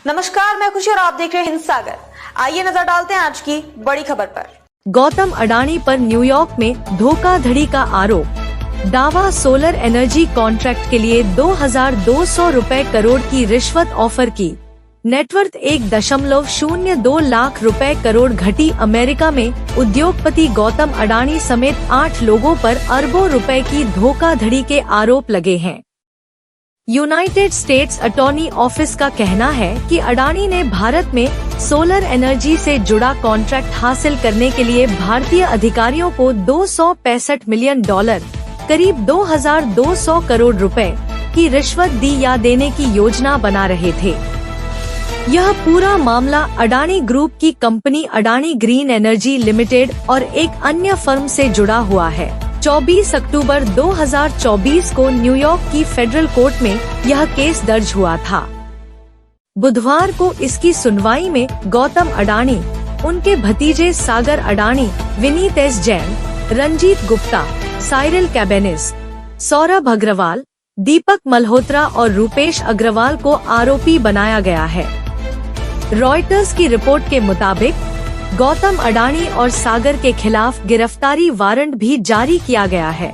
नमस्कार, मैं खुशी और आप देख रहे हैं हिंद सागर। आइए नजर डालते हैं आज की बड़ी खबर पर। गौतम अडानी पर न्यूयॉर्क में धोखाधड़ी का आरोप। दावा सोलर एनर्जी कॉन्ट्रैक्ट के लिए 2,200 रुपए करोड़ की रिश्वत ऑफर की। नेटवर्थ 1.02 लाख रुपए करोड़ घटी। अमेरिका में उद्योगपति गौतम अडानी समेत 8 लोगों पर अरबों रुपए की धोखाधड़ी के आरोप लगे हैं। यूनाइटेड स्टेट्स अटॉर्नी ऑफिस का कहना है कि अडानी ने भारत में सोलर एनर्जी से जुड़ा कॉन्ट्रैक्ट हासिल करने के लिए भारतीय अधिकारियों को $265 मिलियन, करीब 2,200 करोड़ रुपए की रिश्वत दी या देने की योजना बना रहे थे। यह पूरा मामला अडानी ग्रुप की company Adani green energy limited और एक अन्य फर्म से जुड़ा हुआ है। 24 अक्टूबर 2024 को न्यूयॉर्क की फेडरल कोर्ट में यह केस दर्ज हुआ था। बुधवार को इसकी सुनवाई में गौतम अडानी, उनके भतीजे सागर अडानी, विनीत एस जैन, रंजीत गुप्ता, साइरल कैबेनिस, सौरभ अग्रवाल, दीपक मल्होत्रा और रूपेश अग्रवाल को आरोपी बनाया गया है। रॉयटर्स की रिपोर्ट के मुताबिक गौतम अडानी और सागर के खिलाफ गिरफ्तारी वारंट भी जारी किया गया है।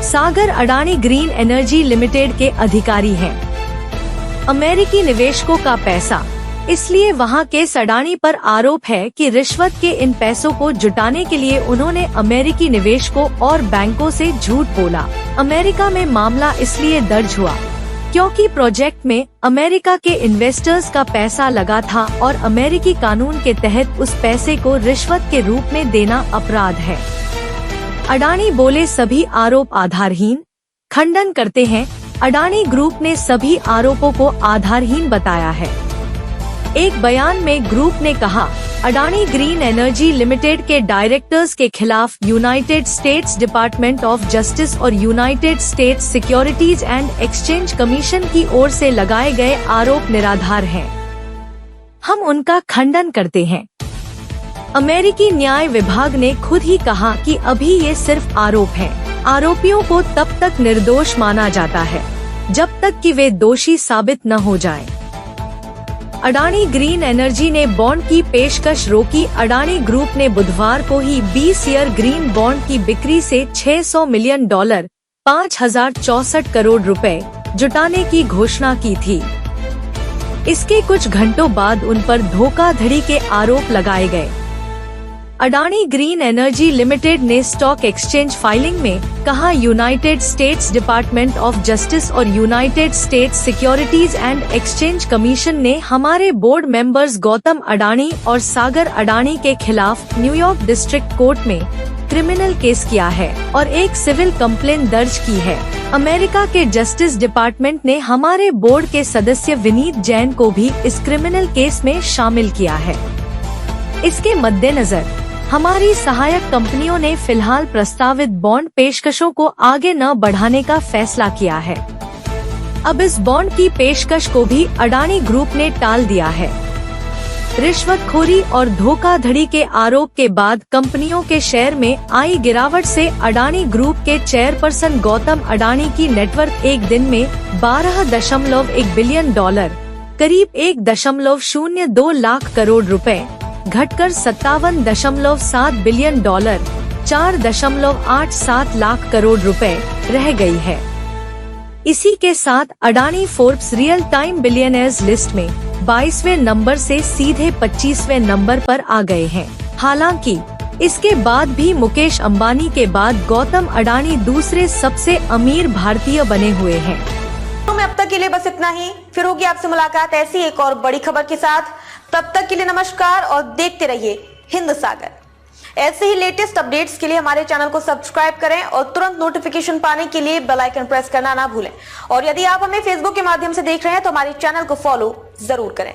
सागर अडानी ग्रीन एनर्जी लिमिटेड के अधिकारी हैं। अमेरिकी निवेशकों का पैसा, इसलिए वहां केस अडानी पर आरोप है कि रिश्वत के इन पैसों को जुटाने के लिए उन्होंने अमेरिकी निवेशकों और बैंकों से झूठ बोला। अमेरिका में मामला इसलिए दर्ज हुआ क्योंकि प्रोजेक्ट में अमेरिका के इन्वेस्टर्स का पैसा लगा था और अमेरिकी कानून के तहत उस पैसे को रिश्वत के रूप में देना अपराध है। अडानी बोले सभी आरोप आधारहीन, खंडन करते हैं। अडानी ग्रुप ने सभी आरोपों को आधारहीन बताया है। एक बयान में ग्रुप ने कहा, अडानी ग्रीन एनर्जी लिमिटेड के डायरेक्टर्स के खिलाफ United States Department of Justice और United States Securities and Exchange Commission की ओर से लगाए गए आरोप निराधार हैं। हम उनका खंडन करते हैं। अमेरिकी न्याय विभाग ने खुद ही कहा कि अभी ये सिर्फ आरोप हैं। आरोपियों को तब तक निर्दोष माना जाता है जब तक कि वे दोषी साबित न हो जाएं। अडानी ग्रीन एनर्जी ने बॉन्ड की पेशकश रोकी। अडानी ग्रुप ने बुधवार को ही 20 ईयर ग्रीन बॉन्ड की बिक्री से $600 मिलियन, 5,064 करोड़ रुपए जुटाने की घोषणा की थी। इसके कुछ घंटों बाद उन पर धोखाधड़ी के आरोप लगाए गए। अडानी ग्रीन एनर्जी लिमिटेड ने स्टॉक एक्सचेंज फाइलिंग में कहा, United States Department of Justice और United States Securities and Exchange Commission ने हमारे बोर्ड मेंबर्स गौतम अडानी और सागर अडानी के खिलाफ न्यूयॉर्क डिस्ट्रिक्ट कोर्ट में क्रिमिनल केस किया है और एक सिविल कंप्लेंट दर्ज की है। अमेरिका के जस्टिस डिपार्टमेंट ने हमारे बोर्ड के सदस्य विनीत जैन को भी इस क्रिमिनल केस में शामिल किया है। इसके मद्देनजर हमारी सहायक कंपनियों ने फिलहाल प्रस्तावित बॉन्ड पेशकशों को आगे न बढ़ाने का फैसला किया है। अब इस बॉन्ड की पेशकश को भी अडानी ग्रुप ने टाल दिया है। रिश्वतखोरी और धोखाधड़ी के आरोप के बाद कंपनियों के शेयर में आई गिरावट से अडानी ग्रुप के चेयरपर्सन गौतम अडानी की नेटवर्थ एक दिन में $12.1 बिलियन, करीब 1.02 लाख करोड़ रुपए घटकर $57.7 बिलियन, 4.87 लाख करोड़ रुपए रह गई है। इसी के साथ Adani Forbes real time billionaires list में 22वें नंबर से सीधे 25वें नंबर पर आ गए हैं। हालांकि इसके बाद भी मुकेश अंबानी के बाद गौतम अडानी दूसरे सबसे अमीर भारतीय बने हुए हैं। तो अब तक के लिए बस इतना ही। फिर होगी आपसे मुलाकात ऐसी एक और बड़ी खबर के साथ। तब तक के लिए नमस्कार और देखते रहिए हिंद सागर। ऐसे ही लेटेस्ट अपडेट्स के लिए हमारे चैनल को सब्सक्राइब करें और तुरंत नोटिफिकेशन पाने के लिए बेल आइकन प्रेस करना ना भूलें। और यदि आप हमें फेसबुक के माध्यम से देख रहे हैं तो हमारे चैनल को फॉलो जरूर करें।